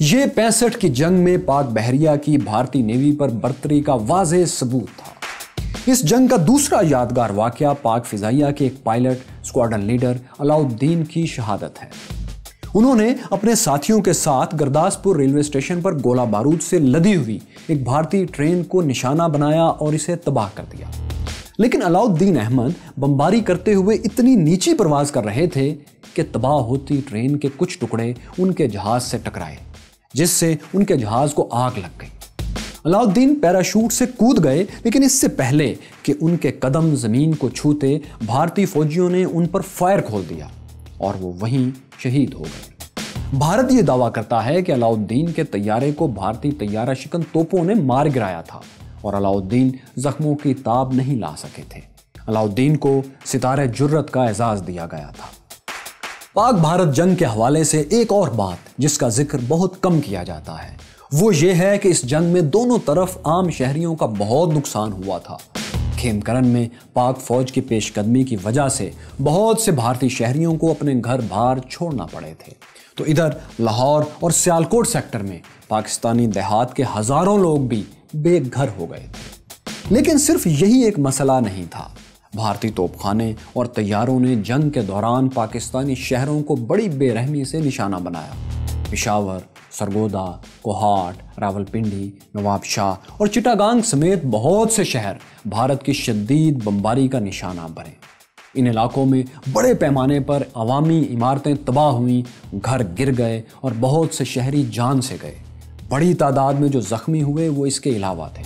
یہ 65 کی جنگ میں پاک بحریہ کی بھارتی نیوی پر برتری کا واضح ثبوت تھا۔ اس جنگ کا دوسرا یادگار واقعہ پاک فضائیہ کے ایک پائلٹ اسکواڈرن لیڈر علاؤالدین کی شہادت ہے۔ انہوں نے اپنے ساتھیوں کے ساتھ گرداسپور ریلوے اسٹیشن پر گولہ بارود سے لدی ہوئی ایک بھارتی ٹرین کو نشانہ بنایا اور اسے تباہ کر دیا۔ لیکن علاؤالدین احمد بمباری کرتے ہوئے اتنی نیچی پرواز کر رہے تھے کہ تباہ ہوتی ٹرین کے کچھ ٹکڑے ان کے جہاز سے ٹکرائے، جس سے ان کے جہاز کو آگ لگ گئی۔ علاؤالدین پیراشوٹ سے کود گئے، لیکن اس سے پہلے کہ ان کے قدم زمین کو چھوتے بھارتی فوجیوں نے ان پر فائر کھول دیا اور وہ وہیں شہید ہو گئے۔ بھارت یہ دعویٰ کرتا ہے کہ علاؤالدین کے طیارے کو بھارتی طیارہ شکن توپوں نے مار گرایا تھا اور علاؤالدین زخموں کی تاب نہیں لا سکے تھے۔ علاؤالدین کو ستارہ جرت کا اعزاز دیا گیا تھا۔ پاک بھارت جنگ کے حوالے سے ایک اور بات جس کا ذکر بہت کم کیا جاتا ہے وہ یہ ہے کہ اس جنگ میں دونوں طرف عام شہریوں کا بہت نقصان ہوا تھا۔ کھیم کرن میں پاک فوج کی پیش قدمی کی وجہ سے بہت سے بھارتی شہریوں کو اپنے گھر بار چھوڑنا پڑے تھے، تو ادھر لاہور اور سیالکوٹ سیکٹر میں پاکستانی دیہات کے ہزاروں لوگ بھی بے گھر ہو گئے تھے۔ لیکن صرف یہی ایک مسئلہ نہیں تھا۔ بھارتی توپ خانے اور طیاروں نے جنگ کے دوران پاکستانی شہروں کو بڑی بے رحمی سے نشانہ بنایا۔ پشاور، سرگودا، کوہاٹ، راولپنڈی، نواب شاہ اور چٹاگانگ سمیت بہت سے شہر بھارت کی شدید بمباری کا نشانہ بنے۔ ان علاقوں میں بڑے پیمانے پر عوامی عمارتیں تباہ ہوئیں، گھر گر گئے اور بہت سے شہری جان سے گئے۔ بڑی تعداد میں جو زخمی ہوئے وہ اس کے علاوہ تھے۔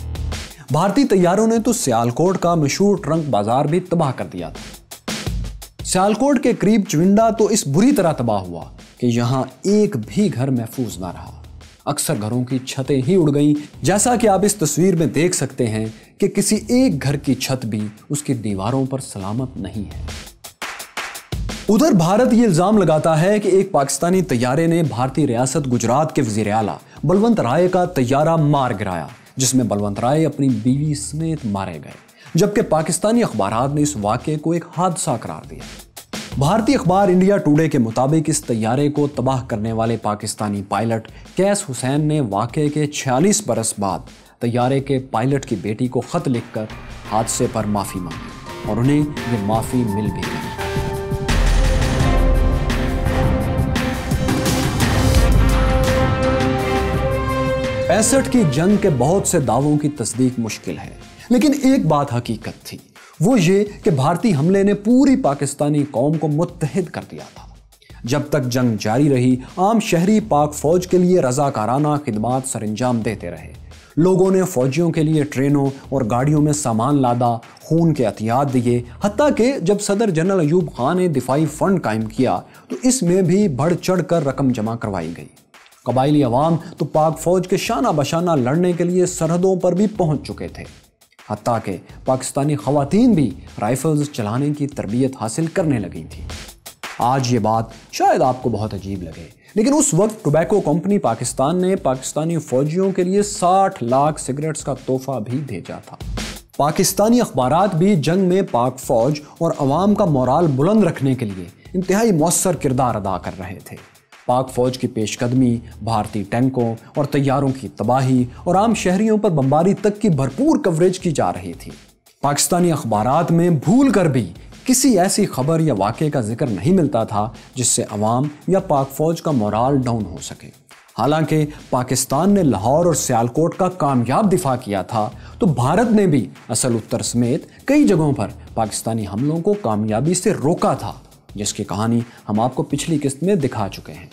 بھارتی طیاروں نے تو سیالکوٹ کا مشہور ٹرنک بازار بھی تباہ کر دیا تھا۔ سیالکوٹ کے قریب چونڈا تو اس بری طرح تباہ ہوا کہ یہاں ایک بھی گھر محفوظ نہ رہا۔ اکثر گھروں کی چھتیں ہی اڑ گئیں، جیسا کہ آپ اس تصویر میں دیکھ سکتے ہیں کہ کسی ایک گھر کی چھت بھی اس کی دیواروں پر سلامت نہیں ہے۔ ادھر بھارت یہ الزام لگاتا ہے کہ ایک پاکستانی طیارے نے بھارتی ریاست گجرات کے وزیر اعلیٰ بلونت رائے کا طیارہ مار گرایا، جس میں بلونت رائے اپنی بیوی سمیت مارے گئے، جبکہ پاکستانی اخبارات نے اس واقعے کو ایک حادثہ قرار دیا۔ بھارتی اخبار انڈیا ٹوڈے کے مطابق اس طیارے کو تباہ کرنے والے پاکستانی پائلٹ کیس حسین نے واقعے کے 46 برس بعد طیارے کے پائلٹ کی بیٹی کو خط لکھ کر حادثے پر معافی مانگی اور انہیں یہ معافی مل بھی گئی۔ 65 کی جنگ کے بہت سے دعووں کی تصدیق مشکل ہے، لیکن ایک بات حقیقت تھی، وہ یہ کہ بھارتی حملے نے پوری پاکستانی قوم کو متحد کر دیا تھا۔ جب تک جنگ جاری رہی، عام شہری پاک فوج کے لیے رضاکارانہ خدمات سر انجام دیتے رہے۔ لوگوں نے فوجیوں کے لیے ٹرینوں اور گاڑیوں میں سامان لادا، خون کے عطیات دیے، حتیٰ کہ جب صدر جنرل ایوب خان نے دفاعی فنڈ قائم کیا تو اس میں بھی بڑھ چڑھ کر رقم جمع کروائی گئی۔ قبائلی عوام تو پاک فوج کے شانہ بشانہ لڑنے کے لیے سرحدوں پر بھی پہنچ چکے تھے، حتیٰ کہ پاکستانی خواتین بھی رائفلز چلانے کی تربیت حاصل کرنے لگی تھیں۔ آج یہ بات شاید آپ کو بہت عجیب لگے، لیکن اس وقت ٹوبیکو کمپنی پاکستان نے پاکستانی فوجیوں کے لیے 60 لاکھ سگریٹس کا تحفہ بھی بھیجا تھا۔ پاکستانی اخبارات بھی جنگ میں پاک فوج اور عوام کا مورال بلند رکھنے کے لیے انتہائی مؤثر کردار ادا کر رہے تھے۔ پاک فوج کی پیش قدمی، بھارتی ٹینکوں اور طیاروں کی تباہی اور عام شہریوں پر بمباری تک کی بھرپور کوریج کی جا رہی تھی۔ پاکستانی اخبارات میں بھول کر بھی کسی ایسی خبر یا واقعے کا ذکر نہیں ملتا تھا جس سے عوام یا پاک فوج کا مورال ڈاؤن ہو سکے۔ حالانکہ پاکستان نے لاہور اور سیالکوٹ کا کامیاب دفاع کیا تھا، تو بھارت نے بھی اصل اتر سمیت کئی جگہوں پر پاکستانی حملوں کو کامیابی سے روکا تھا، جس کی کہانی ہم آپ کو پچھلی قسط میں دکھا چکے ہیں۔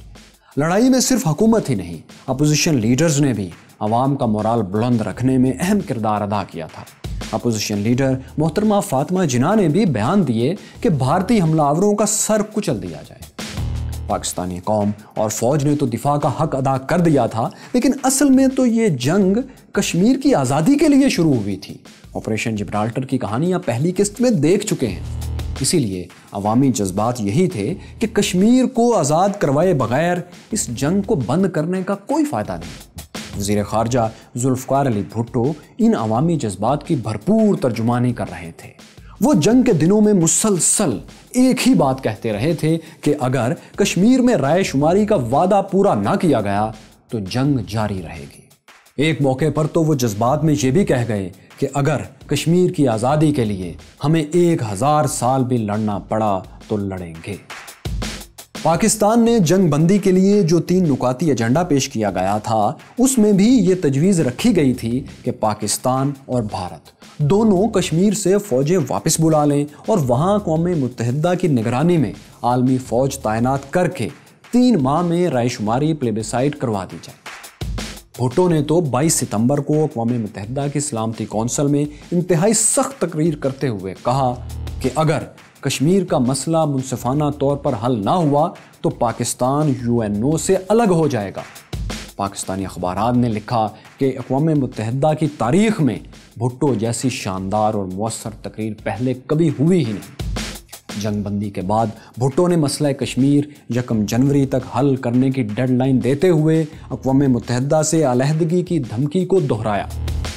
لڑائی میں صرف حکومت ہی نہیں، اپوزیشن لیڈرز نے بھی عوام کا مورال بلند رکھنے میں اہم کردار ادا کیا تھا۔ اپوزیشن لیڈر محترمہ فاطمہ جناح نے بھی بیان دیے کہ بھارتی حملہ آوروں کا سر کچل دیا جائے۔ پاکستانی قوم اور فوج نے تو دفاع کا حق ادا کر دیا تھا، لیکن اصل میں تو یہ جنگ کشمیر کی آزادی کے لیے شروع ہوئی تھی۔ آپریشن جبرالٹر کی کہانی آپ پہلی قسط میں دیکھ چکے ہیں۔ اسی لیے عوامی جذبات یہی تھے کہ کشمیر کو آزاد کروائے بغیر اس جنگ کو بند کرنے کا کوئی فائدہ نہیں۔ وزیر خارجہ ذوالفقار علی بھٹو ان عوامی جذبات کی بھرپور ترجمانی کر رہے تھے۔ وہ جنگ کے دنوں میں مسلسل ایک ہی بات کہتے رہے تھے کہ اگر کشمیر میں رائے شماری کا وعدہ پورا نہ کیا گیا تو جنگ جاری رہے گی۔ ایک موقع پر تو وہ جذبات میں یہ بھی کہہ گئے کہ اگر کشمیر کی آزادی کے لیے ہمیں 1000 سال بھی لڑنا پڑا تو لڑیں گے۔ پاکستان نے جنگ بندی کے لیے جو 3 نکاتی ایجنڈا پیش کیا گیا تھا، اس میں بھی یہ تجویز رکھی گئی تھی کہ پاکستان اور بھارت دونوں کشمیر سے فوجیں واپس بلا لیں اور وہاں اقوام متحدہ کی نگرانی میں عالمی فوج تعینات کر کے 3 ماہ میں رائے شماری پلیبیسائٹ کروا دی جائے۔ بھٹو نے تو 22 ستمبر کو اقوام متحدہ کی سلامتی کونسل میں انتہائی سخت تقریر کرتے ہوئے کہا کہ اگر کشمیر کا مسئلہ منصفانہ طور پر حل نہ ہوا تو پاکستان UNO سے الگ ہو جائے گا۔ پاکستانی اخبارات نے لکھا کہ اقوام متحدہ کی تاریخ میں بھٹو جیسی شاندار اور مؤثر تقریر پہلے کبھی ہوئی ہی نہیں۔ جنگ بندی کے بعد بھٹو نے مسئلہ کشمیر 1 جنوری تک حل کرنے کی ڈیڈ لائن دیتے ہوئے اقوام متحدہ سے علیحدگی کی دھمکی کو دہرایا۔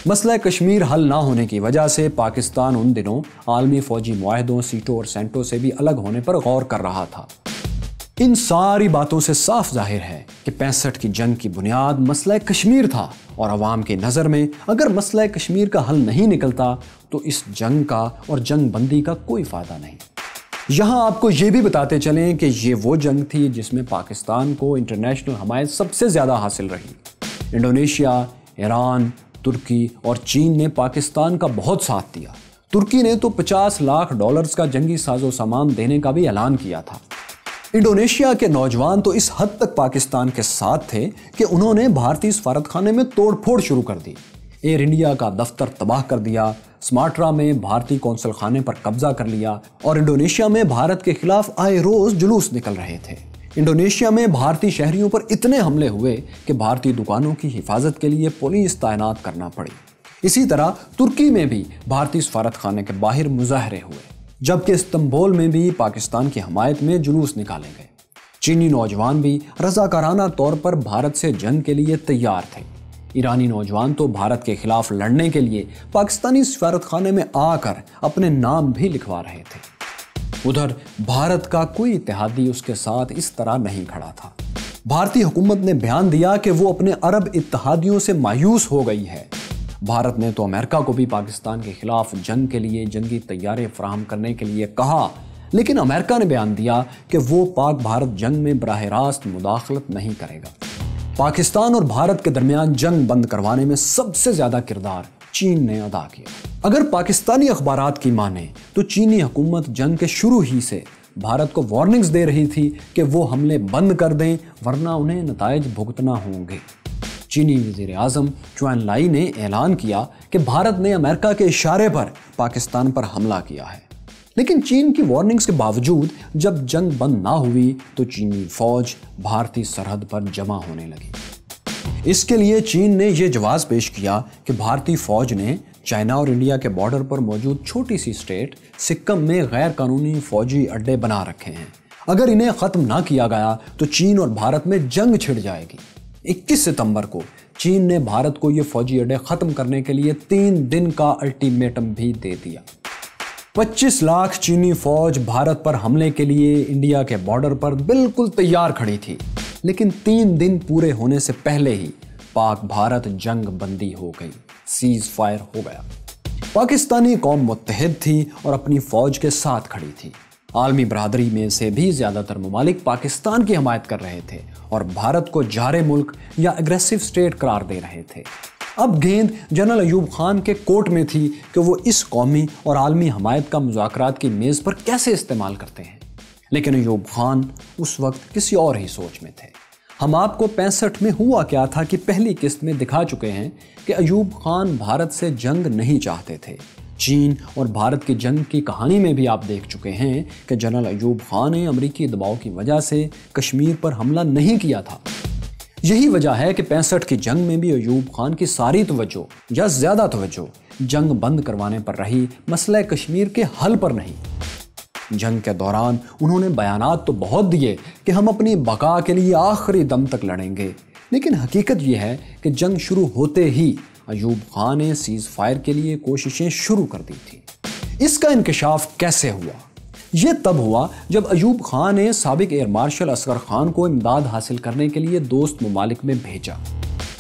مسئلہ کشمیر حل نہ ہونے کی وجہ سے پاکستان ان دنوں عالمی فوجی معاہدوں سیٹو اور سینٹو سے بھی الگ ہونے پر غور کر رہا تھا۔ ان ساری باتوں سے صاف ظاہر ہے کہ 65 کی جنگ کی بنیاد مسئلہ کشمیر تھا، اور عوام کی نظر میں اگر مسئلہ کشمیر کا حل نہیں نکلتا تو اس جنگ کا اور جنگ بندی کا کوئی فائدہ نہیں۔ یہاں آپ کو یہ بھی بتاتے چلیں کہ یہ وہ جنگ تھی جس میں پاکستان کو انٹرنیشنل حمایت سب سے زیادہ حاصل رہی۔ انڈونیشیا، ایران، ترکی اور چین نے پاکستان کا بہت ساتھ دیا۔ ترکی نے تو $50 لاکھ کا جنگی ساز و سامان دینے کا بھی اعلان کیا تھا۔ انڈونیشیا کے نوجوان تو اس حد تک پاکستان کے ساتھ تھے کہ انہوں نے بھارتی سفارت خانے میں توڑ پھوڑ شروع کر دی، ایئر انڈیا کا دفتر تباہ کر دیا، سماٹرا میں بھارتی قونصل خانے پر قبضہ کر لیا، اور انڈونیشیا میں بھارت کے خلاف آئے روز جلوس نکل رہے تھے۔ انڈونیشیا میں بھارتی شہریوں پر اتنے حملے ہوئے کہ بھارتی دکانوں کی حفاظت کے لیے پولیس تعینات کرنا پڑی۔ اسی طرح ترکی میں بھی بھارتی سفارت خانے کے باہر مظاہرے ہوئے، جبکہ استنبول میں بھی پاکستان کی حمایت میں جلوس نکالے گئے۔ چینی نوجوان بھی رضاکارانہ طور پر بھارت سے جنگ کے لیے تیار تھے۔ ایرانی نوجوان تو بھارت کے خلاف لڑنے کے لیے پاکستانی سفارت خانے میں آ کر اپنے نام بھی لکھوا رہے تھے۔ ادھر بھارت کا کوئی اتحادی اس کے ساتھ اس طرح نہیں کھڑا تھا۔ بھارتی حکومت نے بیان دیا کہ وہ اپنے عرب اتحادیوں سے مایوس ہو گئی ہے۔ بھارت نے تو امریکہ کو بھی پاکستان کے خلاف جنگ کے لیے جنگی طیارے فراہم کرنے کے لیے کہا، لیکن امریکہ نے بیان دیا کہ وہ پاک بھارت جنگ میں براہ راست مداخلت نہیں کرے گا۔ پاکستان اور بھارت کے درمیان جنگ بند کروانے میں سب سے زیادہ کردار چین نے ادا کیا۔ اگر پاکستانی اخبارات کی مانیں تو چینی حکومت جنگ کے شروع ہی سے بھارت کو وارننگز دے رہی تھی کہ وہ حملے بند کر دیں ورنہ انہیں نتائج بھگتنا ہوں گے۔ چینی وزیر اعظم چوان لائی نے اعلان کیا کہ بھارت نے امریکہ کے اشارے پر پاکستان پر حملہ کیا ہے، لیکن چین کی وارننگز کے باوجود جب جنگ بند نہ ہوئی تو چینی فوج بھارتی سرحد پر جمع ہونے لگی۔ اس کے لیے چین نے یہ جواز پیش کیا کہ بھارتی فوج نے چائنا اور انڈیا کے بارڈر پر موجود چھوٹی سی اسٹیٹ سکم میں غیر قانونی فوجی اڈے بنا رکھے ہیں، اگر انہیں ختم نہ کیا گیا تو چین اور بھارت میں جنگ چھڑ جائے گی۔ 21 ستمبر کو چین نے بھارت کو یہ فوجی اڈے ختم کرنے کے لیے 3 دن کا الٹیمیٹم بھی دے دیا۔ 25 لاکھ چینی فوج بھارت پر حملے کے لیے انڈیا کے بارڈر پر بالکل تیار کھڑی تھی، لیکن 3 دن پورے ہونے سے پہلے ہی پاک بھارت جنگ بندی ہو گئی، سیز فائر ہو گیا۔ پاکستانی قوم متحد تھی اور اپنی فوج کے ساتھ کھڑی تھی۔ عالمی برادری میں سے بھی زیادہ تر ممالک پاکستان کی حمایت کر رہے تھے اور بھارت کو جارے ملک یا اگریسو اسٹیٹ قرار دے رہے تھے۔ اب گیند جنرل ایوب خان کے کورٹ میں تھی کہ وہ اس قومی اور عالمی حمایت کا مذاکرات کی میز پر کیسے استعمال کرتے ہیں، لیکن ایوب خان اس وقت کسی اور ہی سوچ میں تھے۔ ہم آپ کو 65 میں ہوا کیا تھا کہ پہلی قسط میں دکھا چکے ہیں کہ ایوب خان بھارت سے جنگ نہیں چاہتے تھے۔ چین اور بھارت کی جنگ کی کہانی میں بھی آپ دیکھ چکے ہیں کہ جنرل ایوب خان نے امریکی دباؤ کی وجہ سے کشمیر پر حملہ نہیں کیا تھا۔ یہی وجہ ہے کہ 65 کی جنگ میں بھی ایوب خان کی ساری توجہ یا زیادہ توجہ جنگ بند کروانے پر رہی، مسئلہ کشمیر کے حل پر نہیں۔ جنگ کے دوران انہوں نے بیانات تو بہت دیے کہ ہم اپنی بقا کے لیے آخری دم تک لڑیں گے، لیکن حقیقت یہ ہے کہ جنگ شروع ہوتے ہی ایوب خان نے سیز فائر کے لیے کوششیں شروع کر دی تھی۔ اس کا انکشاف کیسے ہوا؟ یہ تب ہوا جب ایوب خان نے سابق ایئر مارشل اصغر خان کو امداد حاصل کرنے کے لیے دوست ممالک میں بھیجا۔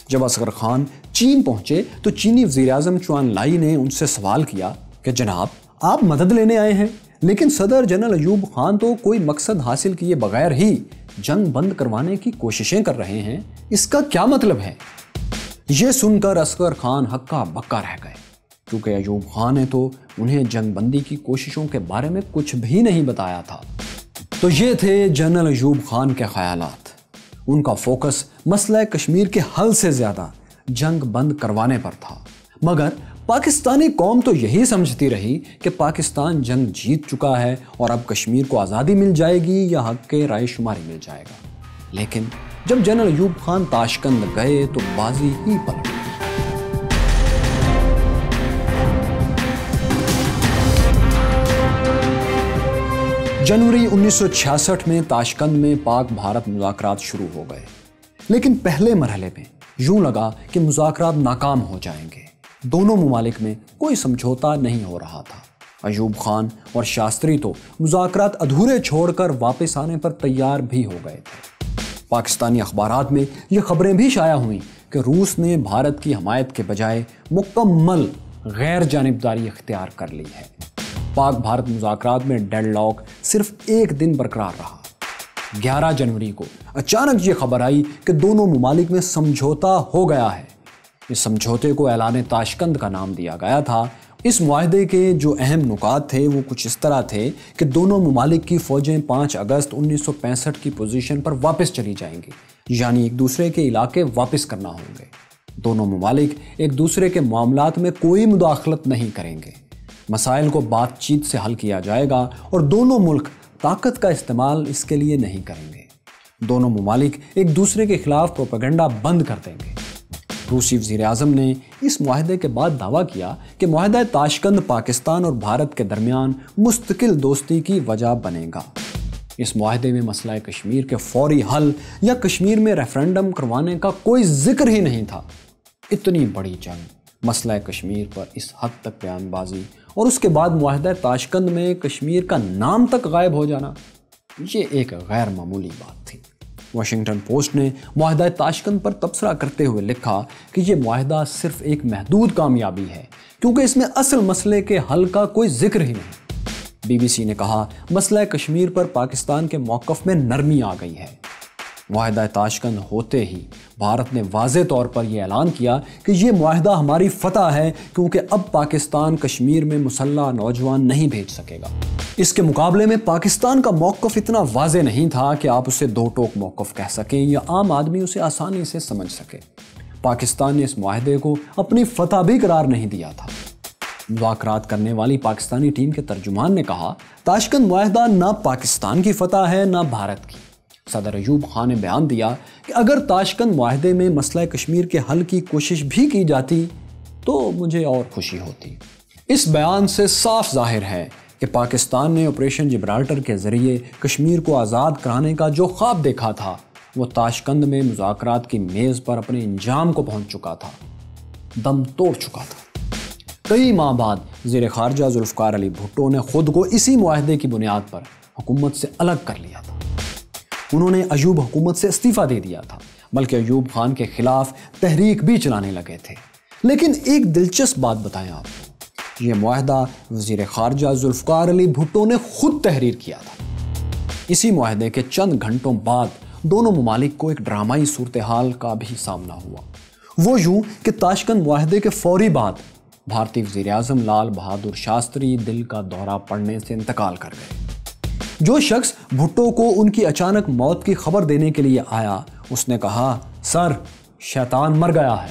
جب اصغر خان چین پہنچے تو چینی وزیر اعظم چوان لائی نے ان سے سوال کیا کہ جناب آپ مدد لینے آئے ہیں، لیکن صدر جنرل ایوب خان تو کوئی مقصد حاصل کیے بغیر ہی جنگ بند کروانے کی کوششیں کر رہے ہیں، اس کا کیا مطلب ہے؟ یہ سن کر اصغر خان ہکا بکا رہ گئے، کیونکہ ایوب خان نے تو انہیں جنگ بندی کی کوششوں کے بارے میں کچھ بھی نہیں بتایا تھا۔ تو یہ تھے جنرل ایوب خان کے خیالات۔ ان کا فوکس مسئلہ کشمیر کے حل سے زیادہ جنگ بند کروانے پر تھا، مگر پاکستانی قوم تو یہی سمجھتی رہی کہ پاکستان جنگ جیت چکا ہے اور اب کشمیر کو آزادی مل جائے گی یا حق کے رائے شماری مل جائے گا۔ لیکن جب جنرل ایوب خان تاشقند گئے تو بازی ہی پلٹ گئی۔ جنوری 1966 میں تاشقند میں پاک بھارت مذاکرات شروع ہو گئے، لیکن پہلے مرحلے میں یوں لگا کہ مذاکرات ناکام ہو جائیں گے۔ دونوں ممالک میں کوئی سمجھوتا نہیں ہو رہا تھا۔ ایوب خان اور شاستری تو مذاکرات ادھورے چھوڑ کر واپس آنے پر تیار بھی ہو گئے تھے۔ پاکستانی اخبارات میں یہ خبریں بھی شائع ہوئیں کہ روس نے بھارت کی حمایت کے بجائے مکمل غیر جانبداری اختیار کر لی ہے۔ پاک بھارت مذاکرات میں ڈیڈ لاک صرف ایک دن برقرار رہا۔ 11 جنوری کو اچانک یہ خبر آئی کہ دونوں ممالک میں سمجھوتا ہو گیا ہے۔ اس سمجھوتے کو اعلان تاشقند کا نام دیا گیا تھا۔ اس معاہدے کے جو اہم نکات تھے وہ کچھ اس طرح تھے کہ دونوں ممالک کی فوجیں 5 اگست 1965 کی پوزیشن پر واپس چلی جائیں گی، یعنی ایک دوسرے کے علاقے واپس کرنا ہوں گے۔ دونوں ممالک ایک دوسرے کے معاملات میں کوئی مداخلت نہیں کریں گے، مسائل کو بات چیت سے حل کیا جائے گا اور دونوں ملک طاقت کا استعمال اس کے لیے نہیں کریں گے۔ دونوں ممالک ایک دوسرے کے خلاف پروپیگنڈا بند کر دیں گے۔ روسی وزیر اعظم نے اس معاہدے کے بعد دعویٰ کیا کہ معاہدہ تاشقند پاکستان اور بھارت کے درمیان مستقل دوستی کی وجہ بنے گا۔ اس معاہدے میں مسئلہ کشمیر کے فوری حل یا کشمیر میں ریفرنڈم کروانے کا کوئی ذکر ہی نہیں تھا۔ اتنی بڑی جنگ، مسئلہ کشمیر پر اس حد تک بیان بازی اور اس کے بعد معاہدہ تاشقند میں کشمیر کا نام تک غائب ہو جانا، یہ ایک غیر معمولی بات تھی۔ واشنگٹن پوسٹ نے معاہدہ تاشقند پر تبصرہ کرتے ہوئے لکھا کہ یہ معاہدہ صرف ایک محدود کامیابی ہے کیونکہ اس میں اصل مسئلے کے حل کا کوئی ذکر ہی نہیں۔ بی بی سی نے کہا مسئلہ کشمیر پر پاکستان کے موقف میں نرمی آ گئی ہے۔ معاہدہ تاشقند ہوتے ہی بھارت نے واضح طور پر یہ اعلان کیا کہ یہ معاہدہ ہماری فتح ہے کیونکہ اب پاکستان کشمیر میں مسلح نوجوان نہیں بھیج سکے گا۔ اس کے مقابلے میں پاکستان کا موقف اتنا واضح نہیں تھا کہ آپ اسے دو ٹوک موقف کہہ سکیں یا عام آدمی اسے آسانی سے سمجھ سکے۔ پاکستان نے اس معاہدے کو اپنی فتح بھی قرار نہیں دیا تھا۔ مذاکرات کرنے والی پاکستانی ٹیم کے ترجمان نے کہا تاشقند معاہدہ نہ پاکستان کی فتح ہے نہ بھارت کی۔ صدر ایوب خان نے بیان دیا کہ اگر تاشقند معاہدے میں مسئلہ کشمیر کے حل کی کوشش بھی کی جاتی تو مجھے اور خوشی ہوتی۔ اس بیان سے صاف ظاہر ہے کہ پاکستان نے آپریشن جبرالٹر کے ذریعے کشمیر کو آزاد کرانے کا جو خواب دیکھا تھا وہ تاشقند میں مذاکرات کی میز پر اپنے انجام کو پہنچ چکا تھا، دم توڑ چکا تھا۔ کئی ماہ بعد وزیر خارجہ ذوالفقار علی بھٹو نے خود کو اسی معاہدے کی بنیاد پر حکومت سے الگ کر لیا تھا۔ انہوں نے ایوب حکومت سے استعفیٰ دے دیا تھا، بلکہ ایوب خان کے خلاف تحریک بھی چلانے لگے تھے۔ لیکن ایک دلچسپ بات بتائیں آپ کو، یہ معاہدہ وزیر خارجہ ذوالفقار علی بھٹو نے خود تحریر کیا تھا۔ اسی معاہدے کے چند گھنٹوں بعد دونوں ممالک کو ایک ڈرامائی صورتحال کا بھی سامنا ہوا۔ وہ یوں کہ تاشقند معاہدے کے فوری بعد بھارتی وزیر اعظم لال بہادر شاستری دل کا دورہ پڑنے سے انتقال کر گئے۔ جو شخص بھٹو کو ان کی اچانک موت کی خبر دینے کے لیے آیا اس نے کہا سر شیطان مر گیا ہے۔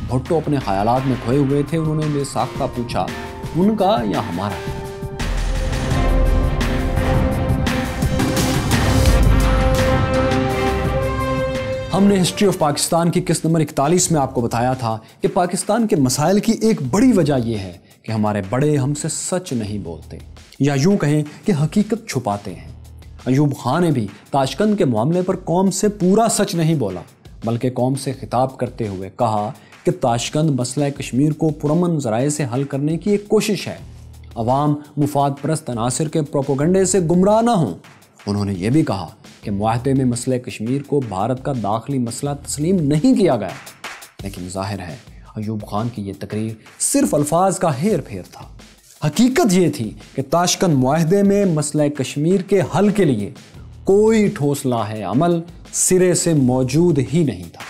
بھٹو اپنے خیالات میں کھوئے ہوئے تھے۔ انہوں نے بے ساختہ پوچھا ان کا یا ہمارا؟ ہم نے ہسٹری آف پاکستان کی قسط نمبر 41 میں آپ کو بتایا تھا کہ پاکستان کے مسائل کی ایک بڑی وجہ یہ ہے کہ ہمارے بڑے ہم سے سچ نہیں بولتے، یا یوں کہیں کہ حقیقت چھپاتے ہیں۔ ایوب خان نے بھی تاشقند کے معاملے پر قوم سے پورا سچ نہیں بولا، بلکہ قوم سے خطاب کرتے ہوئے کہا کہ تاشقند مسئلہ کشمیر کو پرامن ذرائع سے حل کرنے کی ایک کوشش ہے عوام مفاد پرست عناصر کے پروپیگنڈے سے گمراہ نہ ہوں۔ انہوں نے یہ بھی کہا کہ معاہدے میں مسئلہ کشمیر کو بھارت کا داخلی مسئلہ تسلیم نہیں کیا گیا، لیکن ظاہر ہے ایوب خان کی یہ تقریر صرف الفاظ کا ہیر پھیر تھا۔ حقیقت یہ تھی کہ تاشکند معاہدے میں مسئلہ کشمیر کے حل کے لیے کوئی ٹھوس لاہ عمل سرے سے موجود ہی نہیں تھا۔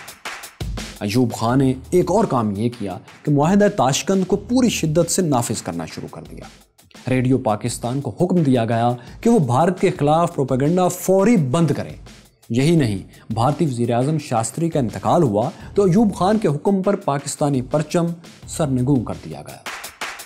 ایوب خان نے ایک اور کام یہ کیا کہ معاہدہ تاشکند کو پوری شدت سے نافذ کرنا شروع کر دیا۔ ریڈیو پاکستان کو حکم دیا گیا کہ وہ بھارت کے خلاف پروپیگنڈا فوری بند کرے۔ یہی نہیں، بھارتی وزیر اعظم شاستری کا انتقال ہوا تو ایوب خان کے حکم پر پاکستانی پرچم سرنگوں کر دیا گیا۔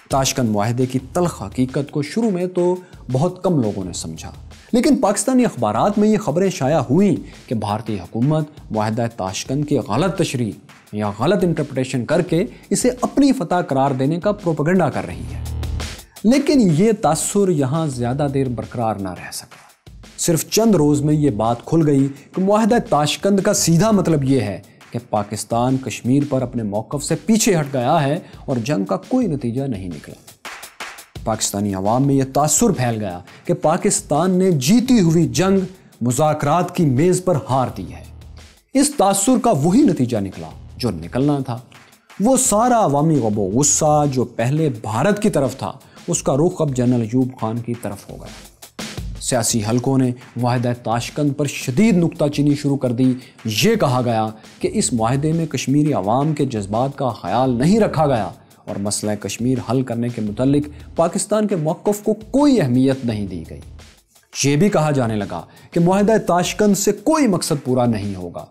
تاشکند معاہدے کی تلخ حقیقت کو شروع میں تو بہت کم لوگوں نے سمجھا، لیکن پاکستانی اخبارات میں یہ خبریں شائع ہوئیں کہ بھارتی حکومت معاہدہ تاشکند کی غلط تشریح یا غلط انٹرپریٹیشن کر کے اسے اپنی فتح قرار دینے کا پروپیگنڈا کر رہی ہے۔ لیکن یہ تاثر یہاں زیادہ دیر برقرار نہ رہ سکا۔ صرف چند روز میں یہ بات کھل گئی کہ معاہدہ تاشکند کا سیدھا مطلب یہ ہے کہ پاکستان کشمیر پر اپنے موقف سے پیچھے ہٹ گیا ہے اور جنگ کا کوئی نتیجہ نہیں نکلا۔ پاکستانی عوام میں یہ تاثر پھیل گیا کہ پاکستان نے جیتی ہوئی جنگ مذاکرات کی میز پر ہار دی ہے۔ اس تاثر کا وہی نتیجہ نکلا جو نکلنا تھا۔ وہ سارا عوامی غضب و غصہ جو پہلے بھارت کی طرف تھا، اس کا رخ اب جنرل ایوب خان کی طرف ہو گیا۔ سیاسی حلقوں نے معاہدہ تاشکند پر شدید نکتہ چینی شروع کر دی۔ یہ کہا گیا کہ اس معاہدے میں کشمیری عوام کے جذبات کا خیال نہیں رکھا گیا اور مسئلہ کشمیر حل کرنے کے متعلق پاکستان کے موقف کو کوئی اہمیت نہیں دی گئی۔ یہ بھی کہا جانے لگا کہ معاہدہ تاشکند سے کوئی مقصد پورا نہیں ہوگا۔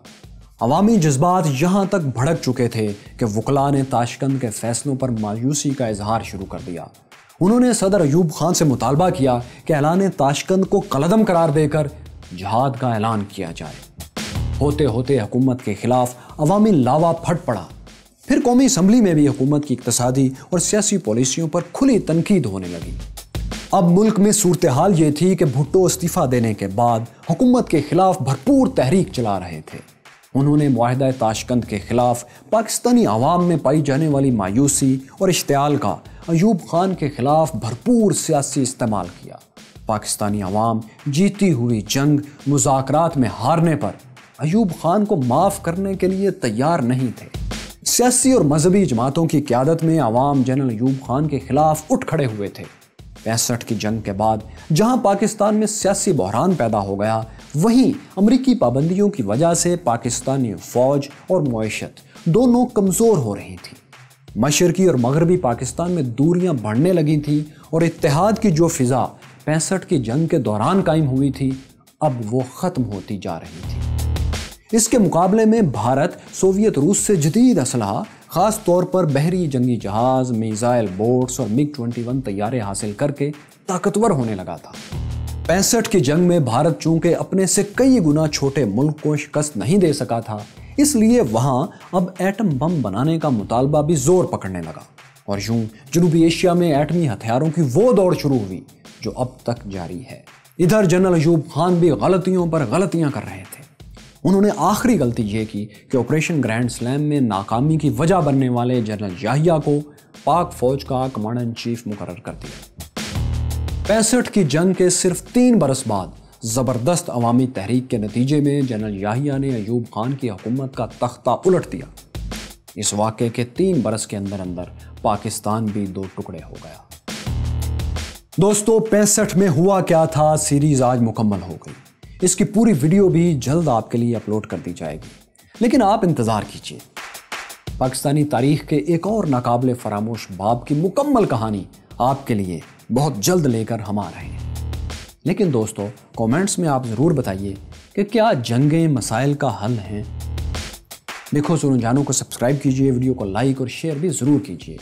عوامی جذبات یہاں تک بھڑک چکے تھے کہ وکلاء نے تاشکند کے فیصلوں پر مایوسی کا اظہار شروع کر دیا۔ انہوں نے صدر ایوب خان سے مطالبہ کیا کہ اعلان تاشکند کو کالعدم قرار دے کر جہاد کا اعلان کیا جائے۔ ہوتے ہوتے حکومت کے خلاف عوامی لاوا پھٹ پڑا۔ پھر قومی اسمبلی میں بھی حکومت کی اقتصادی اور سیاسی پالیسیوں پر کھلی تنقید ہونے لگی۔ اب ملک میں صورتحال یہ تھی کہ بھٹو استعفیٰ دینے کے بعد حکومت کے خلاف بھرپور تحریک چلا رہے تھے۔ انہوں نے معاہدہ تاشکند کے خلاف پاکستانی عوام میں پائی جانے والی مایوسی اور اشتعال کا ایوب خان کے خلاف بھرپور سیاسی استعمال کیا۔ پاکستانی عوام جیتی ہوئی جنگ مذاکرات میں ہارنے پر ایوب خان کو معاف کرنے کے لیے تیار نہیں تھے۔ سیاسی اور مذہبی جماعتوں کی قیادت میں عوام جنرل ایوب خان کے خلاف اٹھ کھڑے ہوئے تھے۔ 65 کی جنگ کے بعد جہاں پاکستان میں سیاسی بحران پیدا ہو گیا، وہیں امریکی پابندیوں کی وجہ سے پاکستانی فوج اور معیشت دونوں کمزور ہو رہی تھی۔ مشرقی اور مغربی پاکستان میں دوریاں بڑھنے لگی تھیں اور اتحاد کی جو فضا 65 کی جنگ کے دوران قائم ہوئی تھی، اب وہ ختم ہوتی جا رہی تھی۔ اس کے مقابلے میں بھارت سوویت روس سے جدید اسلحہ، خاص طور پر بحری جنگی جہاز، میزائل بوٹس اور MiG-21 طیارے حاصل کر کے طاقتور ہونے لگا تھا۔ 65 کی جنگ میں بھارت چونکہ اپنے سے کئی گنا چھوٹے ملک کو شکست نہیں دے سکا تھا، اس لیے وہاں اب ایٹم بم بنانے کا مطالبہ بھی زور پکڑنے لگا، اور یوں جنوبی ایشیا میں ایٹمی ہتھیاروں کی وہ دوڑ شروع ہوئی جو اب تک جاری ہے۔ ادھر جنرل ایوب خان بھی غلطیوں پر غلطیاں کر رہے تھے۔ انہوں نے آخری غلطی یہ کی کہ آپریشن گرینڈ سلیم میں ناکامی کی وجہ بننے والے جنرل یحییٰ کو پاک فوج کا کمانڈر ان چیف مقرر کر دیا۔ 65 کی جنگ کے صرف 3 برس بعد زبردست عوامی تحریک کے نتیجے میں جنرل یحییٰ نے ایوب خان کی حکومت کا تختہ الٹ دیا۔ اس واقعے کے 3 برس کے اندر اندر پاکستان بھی 2 ٹکڑے ہو گیا۔ دوستو، 65 میں ہوا کیا تھا سیریز آج مکمل ہو گئی۔ اس کی پوری ویڈیو بھی جلد آپ کے لیے اپلوڈ کر دی جائے گی، لیکن آپ انتظار کیجیے۔ پاکستانی تاریخ کے ایک اور ناقابل فراموش باب کی مکمل کہانی آپ کے لیے بہت جلد لے کر ہم آ رہے ہیں۔ لیکن دوستو، کومنٹس میں آپ ضرور بتائیے کہ کیا جنگیں مسائل کا حل ہیں؟ دیکھو سنو جانو کو سبسکرائب کیجیے، ویڈیو کو لائک اور شیئر بھی ضرور کیجیے۔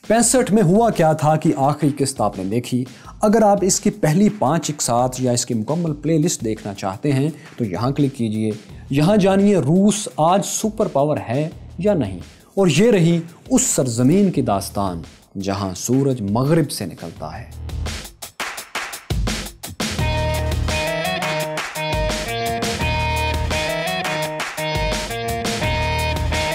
65 میں ہوا کیا تھا کی آخری قسط آپ نے دیکھی۔ اگر آپ اس کی پہلی 5 ایک ساتھ یا اس کی مکمل پلے لسٹ دیکھنا چاہتے ہیں تو یہاں کلک کیجئے۔ یہاں جانیے روس آج سپر پاور ہے یا نہیں، اور یہ رہی اس سرزمین کی داستان جہاں سورج مغرب سے نکلتا ہے۔